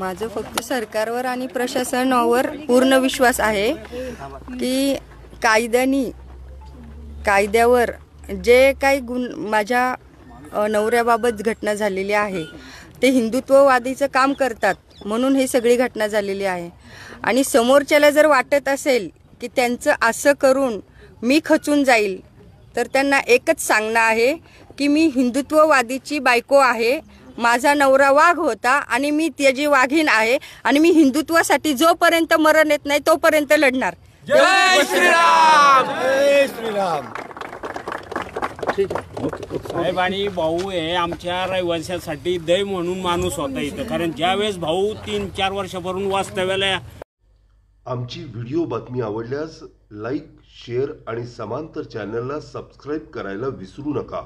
माझं फक्त सरकारवर आणि प्रशासनावर पूर्ण विश्वास आहे की कायद्यावर जे काही माझ्या नवऱ्याबाबत घटना झालेली आहे ते हिंदुत्ववादीचं काम करतात म्हणून ही सगळी घटना झालेली आहे। आणि समोरच्याला जर वाटत असेल की त्यांचं असं करून मी खचून जाईल तर त्यांना एकच सांगणं आहे की मी हिंदुत्ववादीची बायको आहे, माझा नवरा वाघ होता आणि मी त्याची वाघीण आहे आणि मी हिंदुत्वासाठी जोपर्यंत मरण येत नाही तोपर्यंत लढणार। जय श्रीराम, जय श्रीराम। साहेब आणि भाऊ हे आमच्या रहिवाशांसाठी दै म्हणून माणूस होता इथं, कारण ज्यावेळेस भाऊ 3-4 वर्षापासून वास्तव्याला। आमची व्हिडिओ बातमी आवडल्यास लाईक, शेअर आणि समांतर चॅनलला सबस्क्राईब करायला विसरू नका।